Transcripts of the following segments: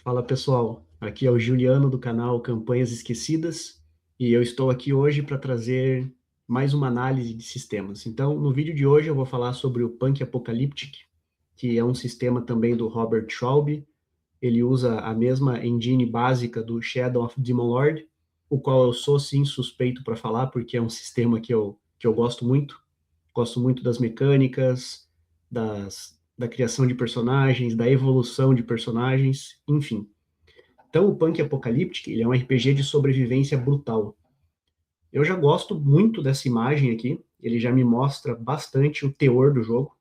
Fala pessoal, aqui é o Juliano do canal Campanhas Esquecidas e eu estou aqui hoje para trazer mais uma análise de sistemas. Então, no vídeo de hoje eu vou falar sobre o Punk Apocalyptic, que é um sistema também do Robert Schwalbe. Ele usa a mesma engine básica do Shadow of Demon Lord, o qual eu sou sim suspeito para falar, porque é um sistema que eu gosto muito. Gosto muito das mecânicas, da criação de personagens, da evolução de personagens, enfim. Então, o Punk Apocalyptic, ele é um RPG de sobrevivência brutal. Eu já gosto muito dessa imagem aqui, ele já me mostra bastante o teor do jogo.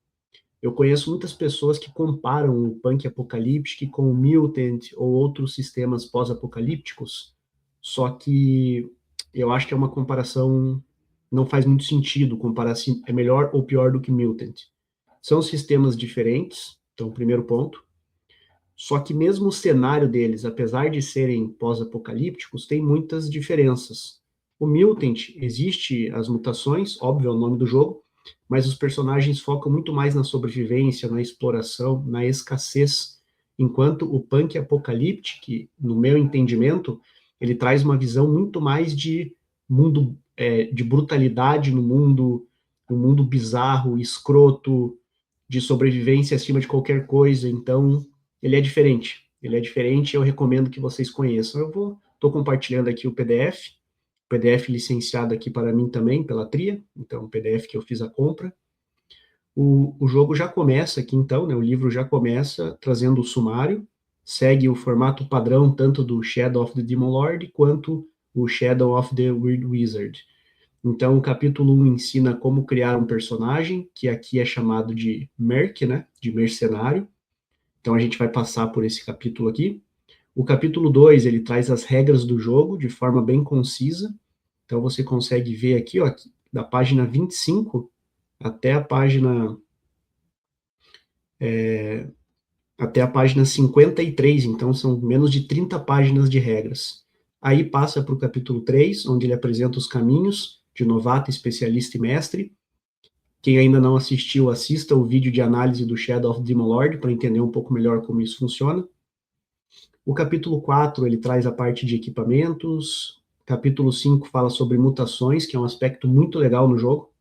Eu conheço muitas pessoas que comparam o Punk Apocalyptic com o Mutant ou outros sistemas pós-apocalípticos, só que eu acho que é uma comparação, não faz muito sentido comparar se é melhor ou pior do que Mutant. São sistemas diferentes, então, primeiro ponto. Só que mesmo o cenário deles, apesar de serem pós-apocalípticos, tem muitas diferenças. O Mutant, existe as mutações, óbvio, é o nome do jogo, mas os personagens focam muito mais na sobrevivência, na exploração, na escassez, enquanto o Punk Apocalyptic, no meu entendimento, ele traz uma visão muito mais de mundo, de brutalidade no mundo, um mundo bizarro, escroto, de sobrevivência acima de qualquer coisa. Então, ele é diferente. Ele é diferente, eu recomendo que vocês conheçam. Estou compartilhando aqui o PDF licenciado aqui para mim também, pela Tria, então o PDF que eu fiz a compra. O jogo já começa aqui então, né, o livro já começa trazendo o sumário, segue o formato padrão tanto do Shadow of the Demon Lord quanto o Shadow of the Weird Wizard. Então, o capítulo 1 ensina como criar um personagem, que aqui é chamado de Merc, né, de mercenário. Então, a gente vai passar por esse capítulo aqui. O capítulo 2 ele traz as regras do jogo de forma bem concisa. Então, você consegue ver aqui, ó, da página 25 até a página, até a página 53. Então, são menos de 30 páginas de regras. Aí passa para o capítulo 3, onde ele apresenta os caminhos de novato, especialista e mestre. Quem ainda não assistiu, assista o vídeo de análise do Shadow of Demon Lord para entender um pouco melhor como isso funciona. O capítulo 4 ele traz a parte de equipamentos. Capítulo 5 fala sobre mutações, que é um aspecto muito legal no jogo.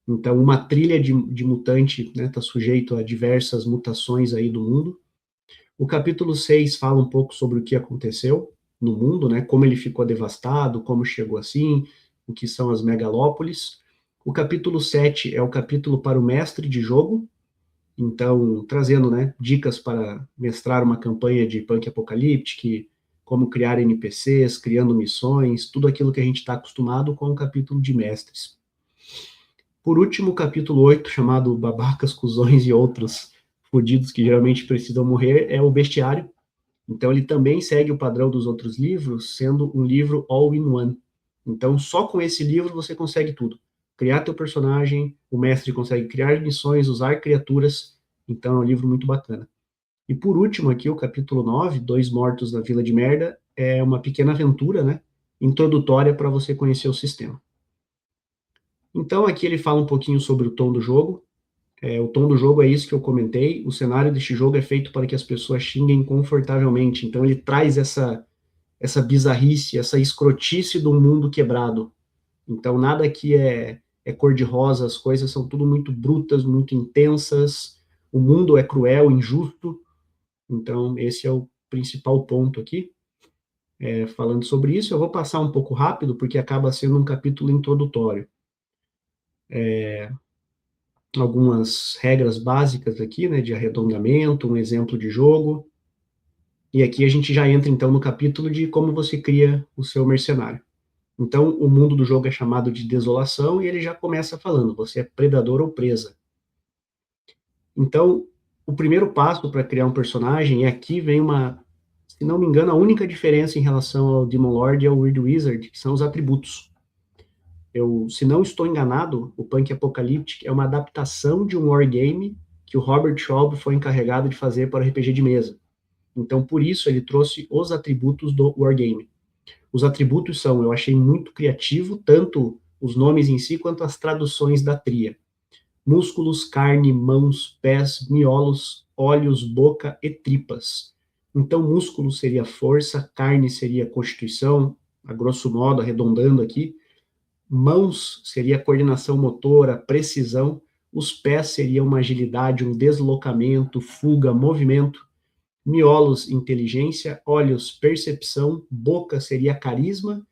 Então, uma trilha de mutante está, né, tá sujeito a diversas mutações aí do mundo. O capítulo 6 fala um pouco sobre o que aconteceu no mundo, né, como ele ficou devastado, como chegou assim, o que são as megalópolis. O capítulo 7 é o capítulo para o mestre de jogo, então trazendo, né, dicas para mestrar uma campanha de Punk Apocalyptic, como criar NPCs, criando missões, tudo aquilo que a gente está acostumado com o capítulo de mestres. Por último, o capítulo 8, chamado Babacas, Cusões e Outros Fodidos que geralmente precisam morrer, é o bestiário. Então ele também segue o padrão dos outros livros, sendo um livro all-in-one. Então só com esse livro você consegue tudo. Criar teu personagem, o mestre consegue criar missões, usar criaturas. Então é um livro muito bacana. E por último aqui, o capítulo 9, Dois Mortos na Vila de Merda, é uma pequena aventura, né, introdutória para você conhecer o sistema. Então aqui ele fala um pouquinho sobre o tom do jogo. O tom do jogo é isso que eu comentei. O cenário deste jogo é feito para que as pessoas xinguem confortavelmente. Então ele traz essa bizarrice, essa escrotice do mundo quebrado. Então nada aqui é cor-de-rosa, as coisas são tudo muito brutas, muito intensas. O mundo é cruel, injusto. Então esse é o principal ponto aqui. Falando sobre isso, eu vou passar um pouco rápido, porque acaba sendo um capítulo introdutório. Algumas regras básicas aqui, né, de arredondamento, um exemplo de jogo. E aqui a gente já entra então no capítulo de como você cria o seu mercenário. Então, o mundo do jogo é chamado de desolação e ele já começa falando: você é predador ou presa. Então, o primeiro passo para criar um personagem, e aqui vem uma, se não me engano, a única diferença em relação ao Demon Lord e ao Weird Wizard, que são os atributos. Se não estou enganado, o Punk Apocalyptic é uma adaptação de um wargame que o Robert Schwalbe foi encarregado de fazer para o RPG de mesa. Então, por isso, ele trouxe os atributos do wargame. Os atributos são, eu achei muito criativo, tanto os nomes em si, quanto as traduções da tria. Músculos, carne, mãos, pés, miolos, olhos, boca e tripas. Então, músculo seria força, carne seria constituição, a grosso modo, arredondando aqui. Mãos seria coordenação motora, precisão. Os pés seriam uma agilidade, um deslocamento, fuga, movimento. Miolos, inteligência. Olhos, percepção. Boca seria carisma,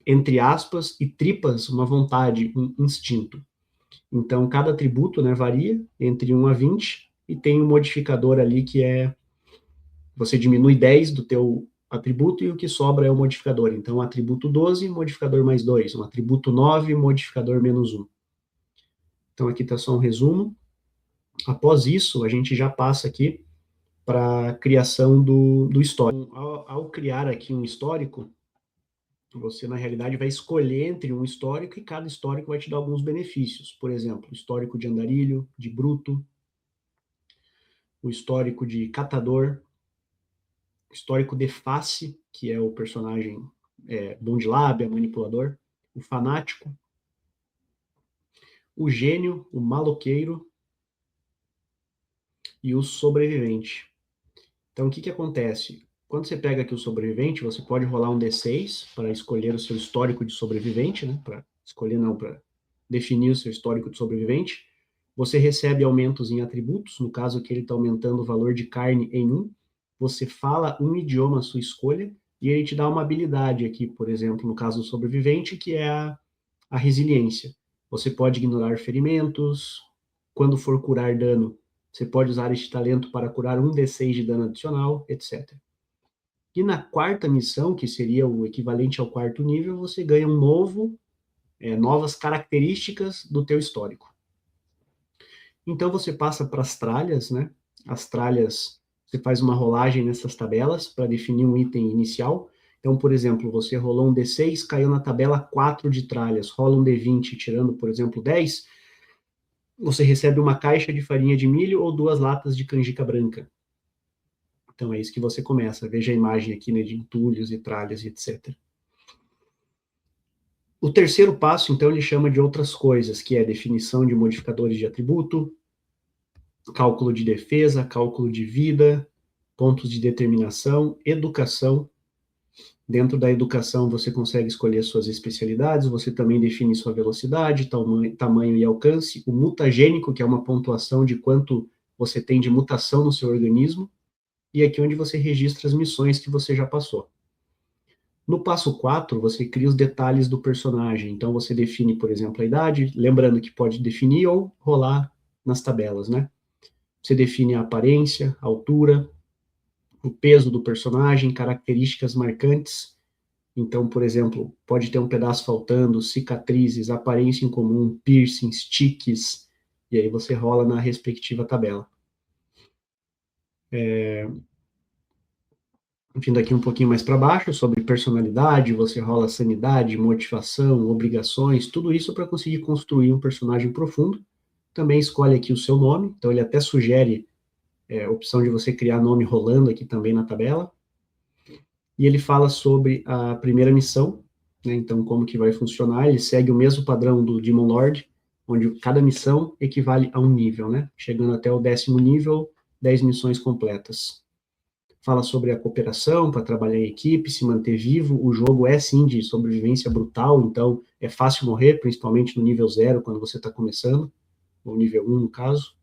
entre aspas, e tripas, uma vontade, um instinto. Então, cada atributo, né, varia entre 1 a 20, e tem um modificador ali que é, você diminui 10 do teu atributo e o que sobra é o modificador. Então, atributo 12, modificador mais 2. Um atributo 9, modificador menos 1. Então, aqui está só um resumo. Após isso, a gente já passa aqui para a criação do histórico. Então, ao criar aqui um histórico, você, na realidade, vai escolher entre um histórico e cada histórico vai te dar alguns benefícios. Por exemplo, histórico de andarilho, de bruto, o histórico de catador, histórico de face, que é o personagem bom de lábia, manipulador, o fanático, o gênio, o maloqueiro e o sobrevivente. Então, o que acontece? Quando você pega aqui o sobrevivente, você pode rolar um D6 para escolher o seu histórico de sobrevivente, né? Para escolher, não, para definir o seu histórico de sobrevivente. Você recebe aumentos em atributos, no caso aqui ele está aumentando o valor de carne em 1. Você fala um idioma à sua escolha, e ele te dá uma habilidade aqui, por exemplo, no caso do sobrevivente, que é a resiliência. Você pode ignorar ferimentos, quando for curar dano, você pode usar este talento para curar um D6 de dano adicional, etc. E na quarta missão, que seria o equivalente ao quarto nível, você ganha novas características do teu histórico. Então você passa para as tralhas, né? As tralhas, você faz uma rolagem nessas tabelas para definir um item inicial. Então, por exemplo, você rolou um D6, caiu na tabela 4 de tralhas, rola um D20, tirando, por exemplo, 10, você recebe uma caixa de farinha de milho ou 2 latas de canjica branca. Então é isso que você começa. Veja a imagem aqui, né, de entulhos e tralhas e etc. O terceiro passo, então, ele chama de outras coisas, que é definição de modificadores de atributo, cálculo de defesa, cálculo de vida, pontos de determinação, educação. Dentro da educação, você consegue escolher suas especialidades, você também define sua velocidade, tamanho e alcance, o mutagênico, que é uma pontuação de quanto você tem de mutação no seu organismo, e aqui onde você registra as missões que você já passou. No passo 4, você cria os detalhes do personagem, então você define, por exemplo, a idade, lembrando que pode definir ou rolar nas tabelas, né? Você define a aparência, a altura, o peso do personagem, características marcantes. Então, por exemplo, pode ter um pedaço faltando, cicatrizes, aparência incomum, piercings, tiques, e aí você rola na respectiva tabela. Vindo aqui um pouquinho mais para baixo, sobre personalidade, você rola sanidade, motivação, obrigações, tudo isso para conseguir construir um personagem profundo. Também escolhe aqui o seu nome, então ele até sugere a opção de você criar nome rolando aqui também na tabela. E ele fala sobre a primeira missão, né, então como que vai funcionar, ele segue o mesmo padrão do Demon Lord, onde cada missão equivale a um nível, né, chegando até o 10º nível, 10 missões completas. Fala sobre a cooperação para trabalhar em equipe, se manter vivo. O jogo é sim de sobrevivência brutal, então é fácil morrer, principalmente no nível 0, quando você está começando, ou nível 1 no caso.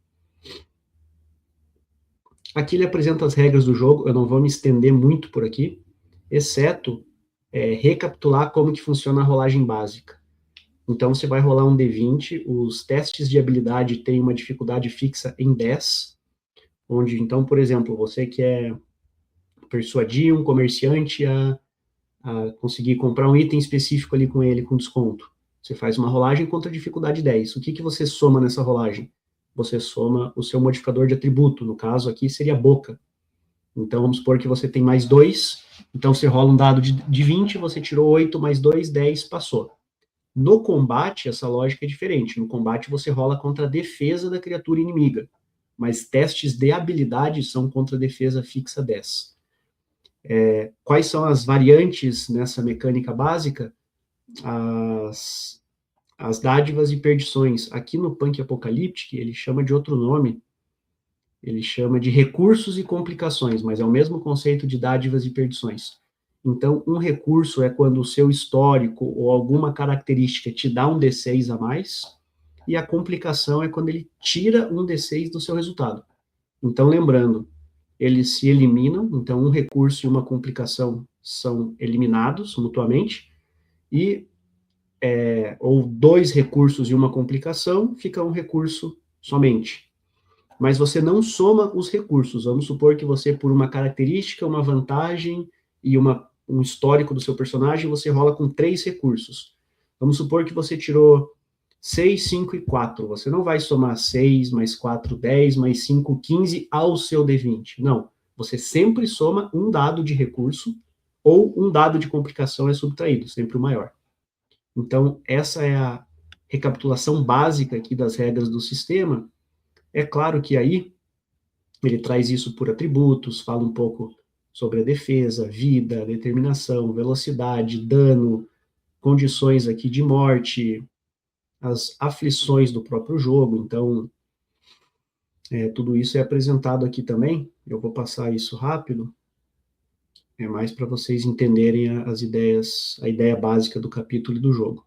Aqui ele apresenta as regras do jogo, eu não vou me estender muito por aqui, exceto recapitular como que funciona a rolagem básica. Então você vai rolar um D20, os testes de habilidade têm uma dificuldade fixa em 10, onde então, por exemplo, você quer persuadir um comerciante a conseguir comprar um item específico ali com ele, com desconto. Você faz uma rolagem contra a dificuldade 10. O que você soma nessa rolagem? Você soma o seu modificador de atributo, no caso aqui seria boca. Então vamos supor que você tem mais 2, então você rola um dado de 20, você tirou 8 mais 2, 10, passou. No combate, essa lógica é diferente. No combate, você rola contra a defesa da criatura inimiga, mas testes de habilidade são contra a defesa fixa 10. Quais são as variantes nessa mecânica básica? As dádivas e perdições. Aqui no Punk Apocalyptic, ele chama de outro nome, Ele chama de recursos e complicações, mas é o mesmo conceito de dádivas e perdições. Então, um recurso é quando o seu histórico ou alguma característica te dá um D6 a mais, e a complicação é quando ele tira um D6 do seu resultado. Então, lembrando, eles se eliminam, então um recurso e uma complicação são eliminados mutuamente, e ou dois recursos e uma complicação, fica um recurso somente. Mas você não soma os recursos. Vamos supor que você, por uma característica, uma vantagem e um histórico do seu personagem, você rola com 3 recursos. Vamos supor que você tirou 6, 5 e 4. Você não vai somar 6 mais 4, 10, mais 5, 15 ao seu D20. Não. Você sempre soma um dado de recurso ou um dado de complicação é subtraído, sempre o maior. Então, essa é a recapitulação básica aqui das regras do sistema. É claro que aí ele traz isso por atributos, fala um pouco sobre a defesa, vida, determinação, velocidade, dano, condições aqui de morte, as aflições do próprio jogo. Então, tudo isso é apresentado aqui também. Eu vou passar isso rápido, é mais para vocês entenderem as ideias, a ideia básica do capítulo e do jogo.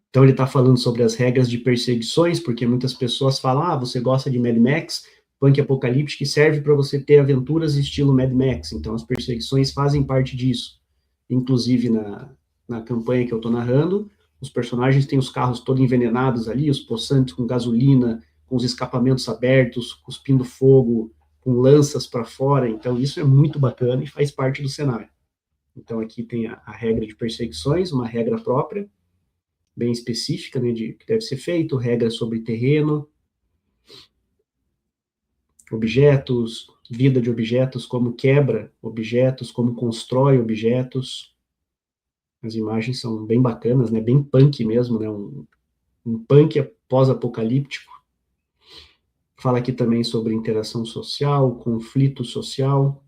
Então ele está falando sobre as regras de perseguições, porque muitas pessoas falam, você gosta de Mad Max, Punk Apocalíptico, que serve para você ter aventuras estilo Mad Max, então as perseguições fazem parte disso. Inclusive na campanha que eu estou narrando, os personagens têm os carros todos envenenados ali, os possantes com gasolina, com os escapamentos abertos, cuspindo fogo, com lanças para fora, então isso é muito bacana e faz parte do cenário. Então aqui tem a regra de perseguições, uma regra própria, bem específica, né, de que deve ser feito, regras sobre terreno, objetos, vida de objetos, como quebra objetos, como constrói objetos. As imagens são bem bacanas, né, bem punk mesmo, né, um punk pós-apocalíptico. Fala aqui também sobre interação social, conflito social.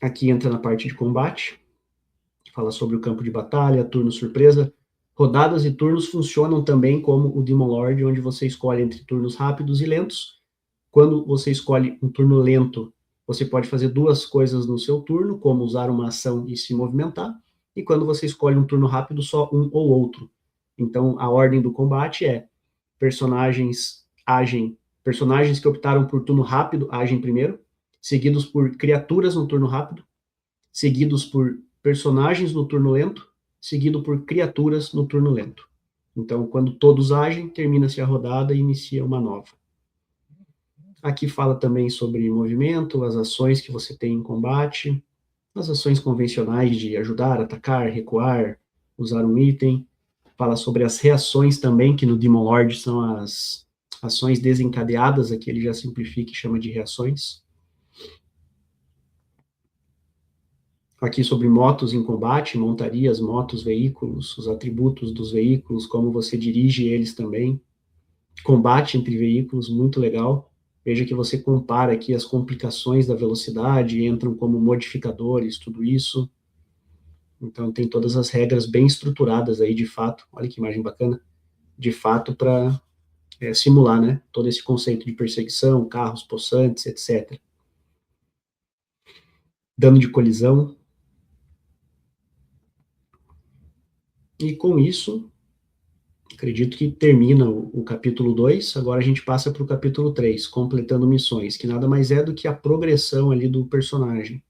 Aqui entra na parte de combate, fala sobre o campo de batalha, turno surpresa. Rodadas e turnos funcionam também como o Demon Lord, onde você escolhe entre turnos rápidos e lentos. Quando você escolhe um turno lento, você pode fazer duas coisas no seu turno, como usar uma ação e se movimentar. E quando você escolhe um turno rápido, só um ou outro. Então, a ordem do combate é personagens que optaram por turno rápido agem primeiro, seguidos por criaturas no turno rápido, seguidos por personagens no turno lento, seguido por criaturas no turno lento. Então, quando todos agem, termina-se a rodada e inicia uma nova. Aqui fala também sobre movimento, as ações que você tem em combate, as ações convencionais de ajudar, atacar, recuar, usar um item. Fala sobre as reações também, que no Demon Lord são as ações desencadeadas, aqui ele já simplifica e chama de reações. Aqui sobre motos em combate, montarias, motos, veículos, os atributos dos veículos, como você dirige eles também. Combate entre veículos, muito legal. Veja que você compara aqui as complicações da velocidade, entram como modificadores, tudo isso. Então tem todas as regras bem estruturadas aí, de fato. Olha que imagem bacana. De fato, para simular, né, todo esse conceito de perseguição, carros possantes, etc. Dano de colisão. E com isso, acredito que termina o capítulo 2, agora a gente passa para o capítulo 3, completando missões, que nada mais é do que a progressão ali do personagem.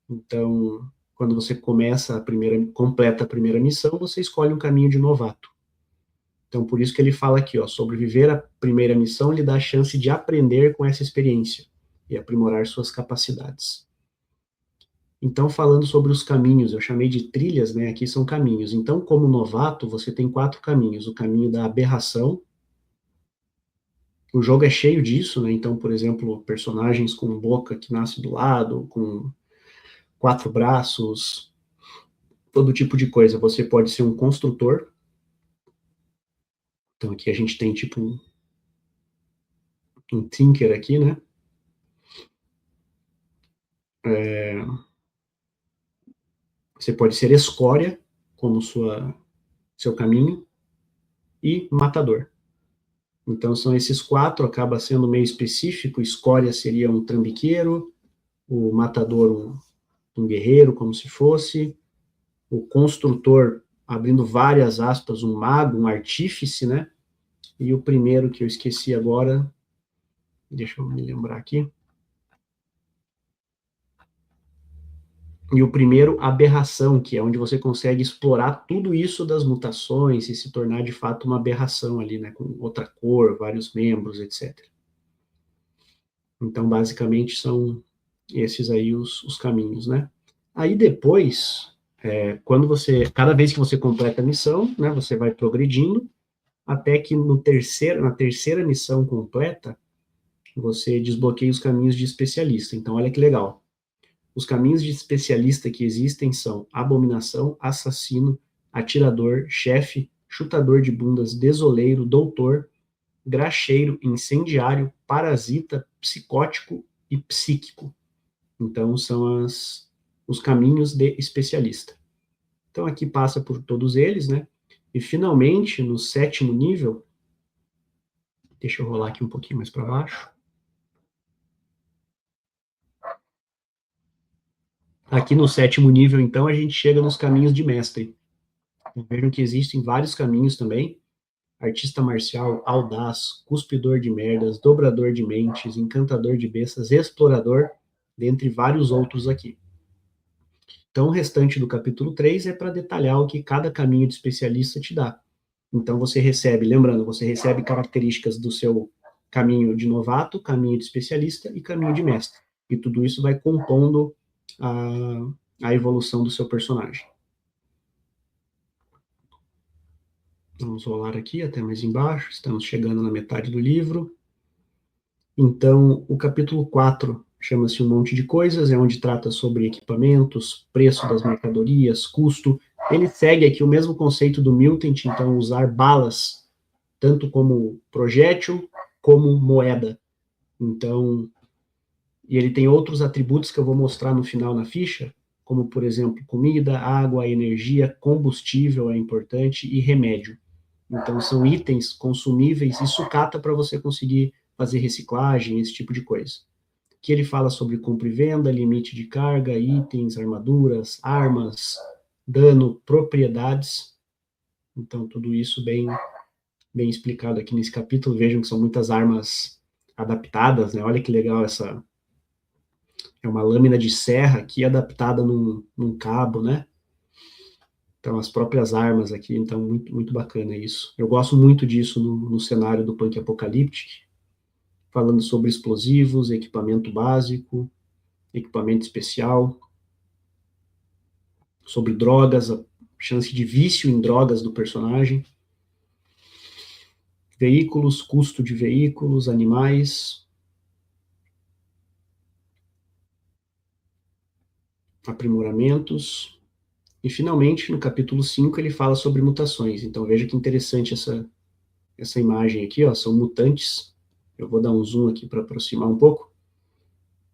Então, quando você completa a primeira missão, você escolhe um caminho de novato. Então, por isso que ele fala aqui, sobreviver à primeira missão lhe dá a chance de aprender com essa experiência e aprimorar suas capacidades. Então, falando sobre os caminhos, eu chamei de trilhas, né? Aqui são caminhos. Então, como novato, você tem 4 caminhos. O caminho da aberração. O jogo é cheio disso, né? Então, por exemplo, personagens com boca que nasce do lado, com 4 braços, todo tipo de coisa. Você pode ser um construtor. Então, aqui a gente tem tipo um thinker aqui, né? Você pode ser escória como seu caminho. e matador. Então, são esses 4, acaba sendo meio específico. Escória seria um trambiqueiro, o matador um guerreiro, como se fosse, o construtor, abrindo várias aspas, um mago, um artífice, né? E o primeiro que eu esqueci agora, deixa eu me lembrar aqui. E o primeiro, aberração, que é onde você consegue explorar tudo isso das mutações e se tornar de fato uma aberração ali, né? Com outra cor, vários membros, etc. Então, basicamente, são esses aí os caminhos, né? Aí depois, quando cada vez que você completa a missão, né, você vai progredindo, até que na terceira missão completa, você desbloqueia os caminhos de especialista. Então, olha que legal. Os caminhos de especialista que existem são abominação, assassino, atirador, chefe, chutador de bundas, desoleiro, doutor, graxeiro, incendiário, parasita, psicótico e psíquico. Então, são os caminhos de especialista. Então, aqui passa por todos eles, né? E, finalmente, no 7º nível, deixa eu rolar aqui um pouquinho mais para baixo. Aqui no 7º nível, então, a gente chega nos caminhos de mestre. Vejam que existem vários caminhos também. Artista marcial, audaz, cuspidor de merdas, dobrador de mentes, encantador de bestas, explorador, dentre vários outros aqui. Então, o restante do capítulo 3 é para detalhar o que cada caminho de especialista te dá. Então, você recebe, lembrando, você recebe características do seu caminho de novato, caminho de especialista e caminho de mestre. E tudo isso vai compondo a evolução do seu personagem. Vamos rolar aqui até mais embaixo, estamos chegando na metade do livro. Então, o capítulo 4 chama-se Um Monte de Coisas, é onde trata sobre equipamentos, preço das mercadorias, custo. Ele segue aqui o mesmo conceito do Mutant, então usar balas tanto como projétil como moeda. Então, e ele tem outros atributos que eu vou mostrar no final na ficha, como, por exemplo, comida, água, energia, combustível é importante e remédio. Então, são itens consumíveis e sucata para você conseguir fazer reciclagem, esse tipo de coisa. Que ele fala sobre compra e venda, limite de carga, itens, armaduras, armas, dano, propriedades. Então, tudo isso bem explicado aqui nesse capítulo. Vejam que são muitas armas adaptadas, né? Olha que legal essa. É uma lâmina de serra aqui adaptada num cabo, né? Então, as próprias armas aqui, então, muito, muito bacana isso. Eu gosto muito disso no cenário do Punk Apocalyptic, falando sobre explosivos, equipamento básico, equipamento especial, sobre drogas, a chance de vício em drogas do personagem, veículos, custo de veículos, animais, aprimoramentos, e finalmente, no capítulo 5, ele fala sobre mutações. Então veja que interessante essa imagem aqui, ó, são mutantes. Eu vou dar um zoom aqui para aproximar um pouco.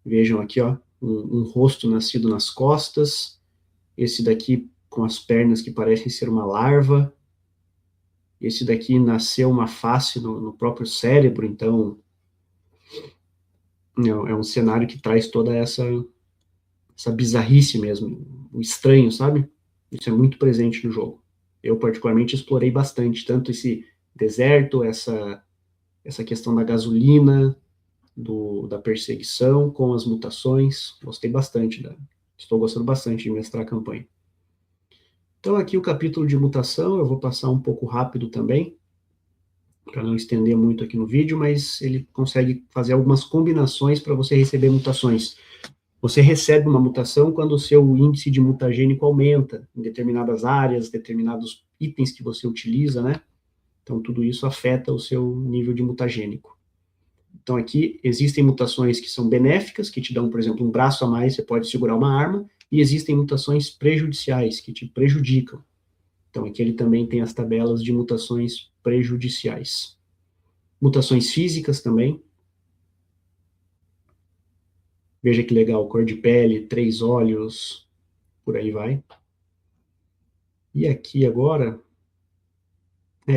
Vejam aqui, ó, um rosto nascido nas costas, esse daqui com as pernas que parecem ser uma larva, esse daqui nasceu uma face no próprio cérebro, então é um cenário que traz toda essa bizarrice mesmo, o estranho, sabe? Isso é muito presente no jogo. Eu, particularmente, explorei bastante, tanto esse deserto, essa questão da gasolina, da perseguição com as mutações. Gostei bastante, estou gostando bastante de mestrar a campanha. Então, aqui o capítulo de mutação, eu vou passar um pouco rápido também, para não estender muito aqui no vídeo, mas ele consegue fazer algumas combinações para você receber mutações. Você recebe uma mutação quando o seu índice de mutagênico aumenta em determinadas áreas, determinados itens que você utiliza, né? Então, tudo isso afeta o seu nível de mutagênico. Então, aqui existem mutações que são benéficas, que te dão, por exemplo, um braço a mais, você pode segurar uma arma, e existem mutações prejudiciais, que te prejudicam. Então, aqui ele também tem as tabelas de mutações prejudiciais. Mutações físicas também. Veja que legal, cor de pele, 3 olhos, por aí vai. E aqui agora,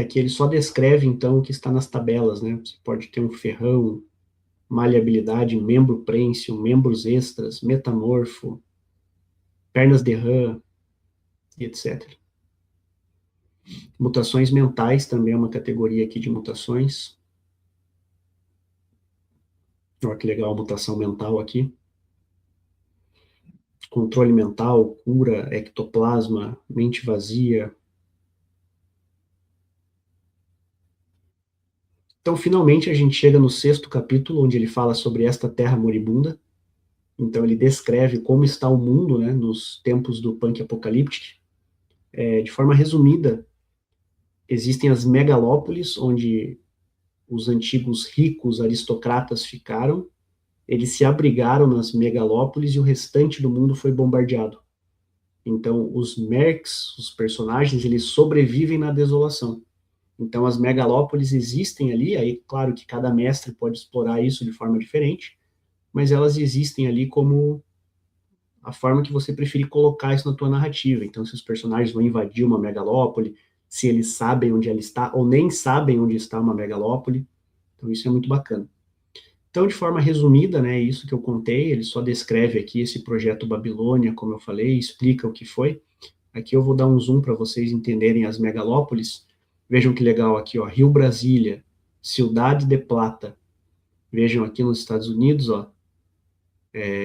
Que ele só descreve, então, o que está nas tabelas, né? Você pode ter um ferrão, maleabilidade, membro prênsil, membros extras, metamorfo, pernas de rã, e etc. Mutações mentais também é uma categoria aqui de mutações. Olha que legal a mutação mental aqui. Controle mental, cura, ectoplasma, mente vazia. Então, finalmente, a gente chega no 6º capítulo, onde ele fala sobre esta terra moribunda. Então, ele descreve como está o mundo, né, nos tempos do Punk Apocalyptic. De forma resumida, existem as megalópolis, onde os antigos ricos aristocratas ficaram. Eles se abrigaram nas megalópolis e o restante do mundo foi bombardeado. Então, os mercs, os personagens, eles sobrevivem na desolação. Então, as megalópolis existem ali, aí, claro que cada mestre pode explorar isso de forma diferente, mas elas existem ali como a forma que você preferir colocar isso na tua narrativa. Então, se os personagens vão invadir uma megalópole, se eles sabem onde ela está, ou nem sabem onde está uma megalópole. Então, isso é muito bacana. Então, de forma resumida, né, isso que eu contei, ele só descreve aqui esse projeto Babilônia, como eu falei, explica o que foi. Aqui eu vou dar um zoom para vocês entenderem as megalópolis. Vejam que legal aqui, ó, Rio Brasília, Cidade de Plata. Vejam aqui nos Estados Unidos, ó,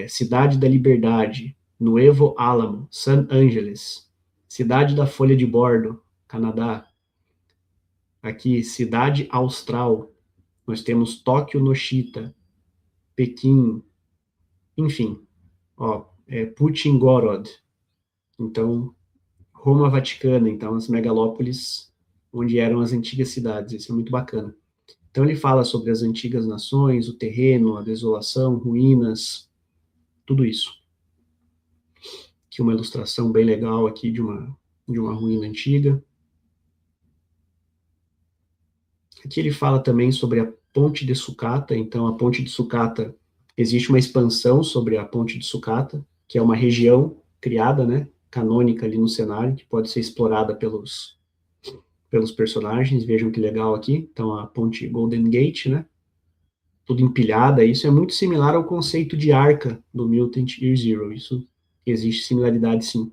Cidade da Liberdade, Nuevo Álamo, San Angeles, Cidade da Folha de Bordo, Canadá. Aqui, Cidade Austral, nós temos Tóquio no Chita, Pequim, enfim, ó, Putin-Gorod. Então, Roma Vaticana, então, as megalópolis onde eram as antigas cidades. Isso é muito bacana. Então, ele fala sobre as antigas nações, o terreno, a desolação, ruínas, tudo isso. Aqui uma ilustração bem legal aqui de uma ruína antiga. Aqui ele fala também sobre a Ponte de Sucata. Então, a Ponte de Sucata, existe uma expansão sobre a Ponte de Sucata, que é uma região criada, né, canônica ali no cenário, que pode ser explorada pelos personagens. Vejam que legal aqui. Então, a Ponte Golden Gate, né, tudo empilhada. Isso é muito similar ao conceito de arca do Mutant Year Zero. Isso existe similaridade, sim.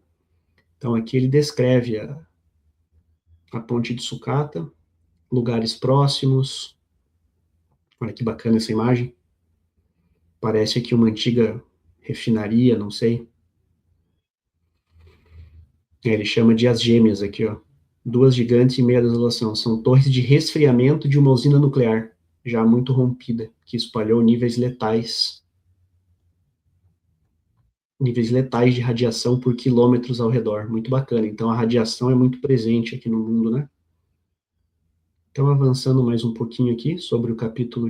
Então, aqui ele descreve a Ponte de Sucata, lugares próximos. Olha que bacana essa imagem. Parece aqui uma antiga refinaria, não sei. Ele chama de as gêmeas aqui, ó. Duas gigantes em meia desolação. São torres de resfriamento de uma usina nuclear, já muito rompida, que espalhou níveis letais de radiação por quilômetros ao redor. Muito bacana. Então, a radiação é muito presente aqui no mundo, né? Então, avançando mais um pouquinho aqui sobre o capítulo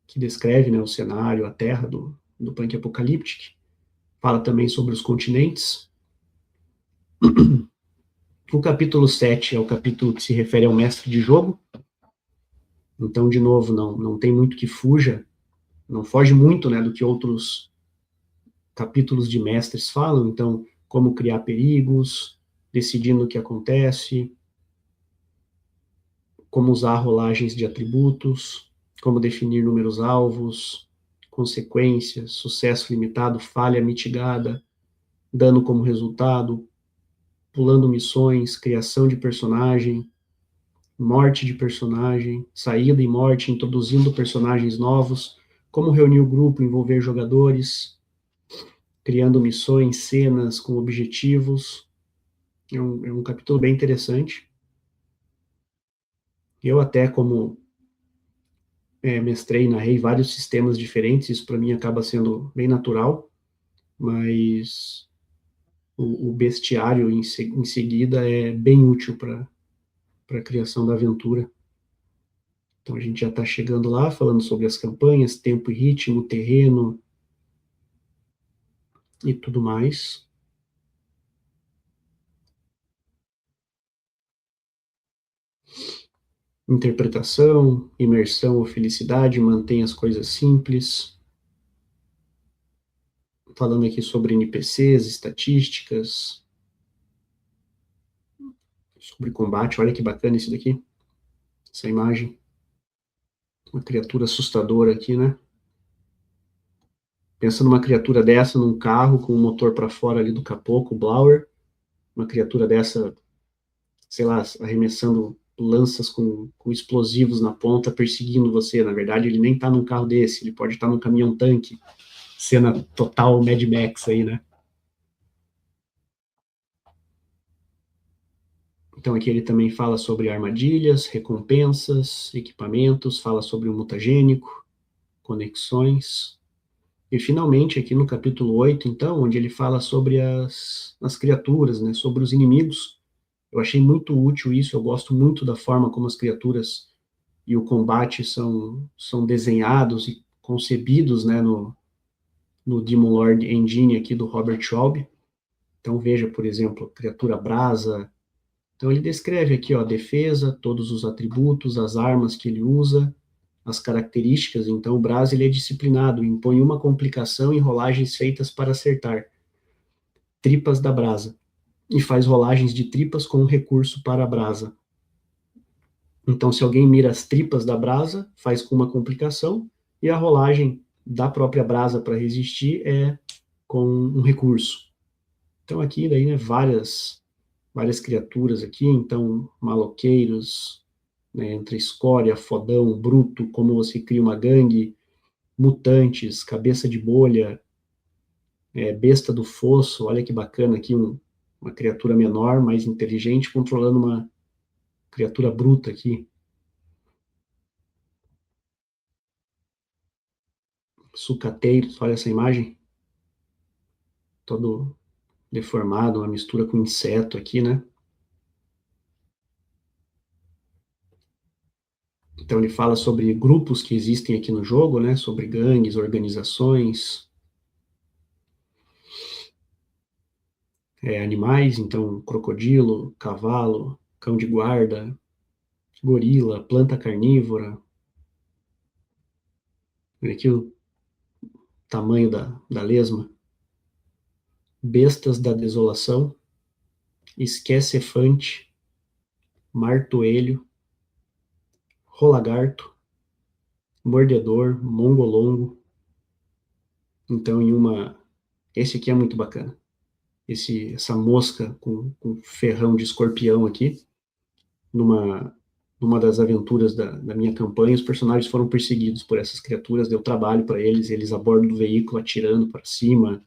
que descreve, né, o cenário, a Terra do Punk Apocalyptic. Fala também sobre os continentes. O capítulo 7 é o capítulo que se refere ao mestre de jogo. Então, de novo, não tem muito que fuja, não foge muito, né, do que outros capítulos de mestres falam. Então, como criar perigos, decidindo o que acontece, como usar rolagens de atributos, como definir números-alvos, consequências, sucesso limitado, falha mitigada, dano como resultado, pulando missões, criação de personagem, morte de personagem, saída e morte, introduzindo personagens novos, como reunir o grupo, envolver jogadores, criando missões, cenas com objetivos. É um capítulo bem interessante. Eu até, como mestrei e narrei vários sistemas diferentes, isso para mim acaba sendo bem natural, mas o bestiário em seguida é bem útil para a criação da aventura. Então a gente já está chegando lá, falando sobre as campanhas, tempo e ritmo, terreno e tudo mais. Interpretação, imersão ou felicidade, mantém as coisas simples. Falando aqui sobre NPCs, estatísticas, sobre combate. Olha que bacana esse daqui, essa imagem. Uma criatura assustadora aqui, né? Pensa numa criatura dessa num carro com o motor para fora ali do capô, com o blower. Uma criatura dessa, sei lá, arremessando lanças com explosivos na ponta, perseguindo você. Na verdade, ele nem tá num carro desse, ele pode estar num caminhão-tanque. Cena total Mad Max aí, né? Então aqui ele também fala sobre armadilhas, recompensas, equipamentos, fala sobre o mutagênico, conexões. E finalmente aqui no capítulo 8, então, onde ele fala sobre as criaturas, né, sobre os inimigos. Eu achei muito útil isso, eu gosto muito da forma como as criaturas e o combate são desenhados e concebidos, né, no Demon Lord Engine aqui do Robert Schwalbe. Então veja, por exemplo, criatura brasa. Então ele descreve aqui, ó, a defesa, todos os atributos, as armas que ele usa, as características. Então o brasa ele é disciplinado, impõe uma complicação em rolagens feitas para acertar. Tripas da brasa. E faz rolagens de tripas com um recurso para a brasa. Então, se alguém mira as tripas da brasa, faz com uma complicação, e a rolagem da própria brasa para resistir é com um recurso. Então, aqui, daí, né, várias criaturas aqui, então, maloqueiros, né, entre escória, fodão, bruto, como você cria uma gangue, mutantes, cabeça de bolha, besta do fosso, olha que bacana aqui, uma criatura menor, mais inteligente, controlando uma criatura bruta aqui. Sucateiros, olha essa imagem, todo deformado, uma mistura com inseto aqui, né? Então ele fala sobre grupos que existem aqui no jogo, né? Sobre gangues, organizações, animais, então crocodilo, cavalo, cão de guarda, gorila, planta carnívora. Olha aqui o tamanho da lesma. Bestas da desolação, esquecefante, martoelho, rolagarto, mordedor, mongolongo. Então, esse aqui é muito bacana. Essa mosca com ferrão de escorpião aqui, numa das aventuras da minha campanha, os personagens foram perseguidos por essas criaturas, deu trabalho para eles a bordo do veículo atirando para cima,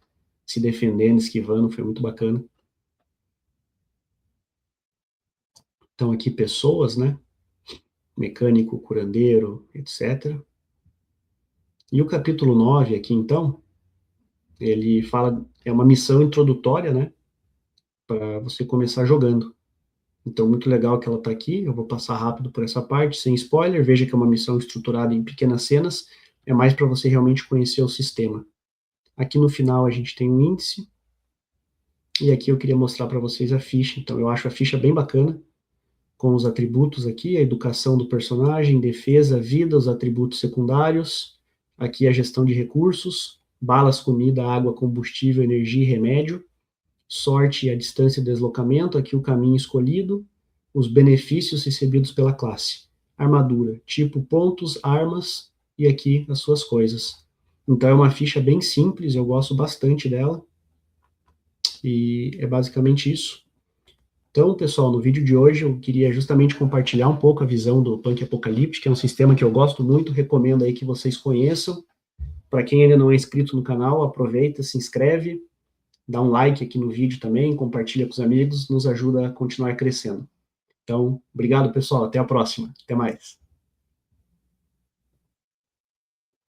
se defendendo, esquivando, foi muito bacana. Então aqui pessoas, né? Mecânico, curandeiro, etc. E o capítulo 9 aqui, então, ele fala, é uma missão introdutória, né? Para você começar jogando. Então, muito legal que ela está aqui. Eu vou passar rápido por essa parte, sem spoiler. Veja que é uma missão estruturada em pequenas cenas. É mais para você realmente conhecer o sistema. Aqui no final a gente tem um índice. E aqui eu queria mostrar para vocês a ficha. Então, eu acho a ficha bem bacana, com os atributos aqui, a educação do personagem, defesa, vida, os atributos secundários. Aqui a gestão de recursos, balas, comida, água, combustível, energia e remédio. Sorte e a distância de deslocamento, aqui o caminho escolhido, os benefícios recebidos pela classe. Armadura, tipo pontos, armas e aqui as suas coisas. Então é uma ficha bem simples, eu gosto bastante dela. E é basicamente isso. Então, pessoal, no vídeo de hoje eu queria justamente compartilhar um pouco a visão do Punk Apocalyptic, que é um sistema que eu gosto muito, recomendo aí que vocês conheçam. Para quem ainda não é inscrito no canal, aproveita, se inscreve, dá um like aqui no vídeo também, compartilha com os amigos, nos ajuda a continuar crescendo. Então, obrigado, pessoal. Até a próxima. Até mais.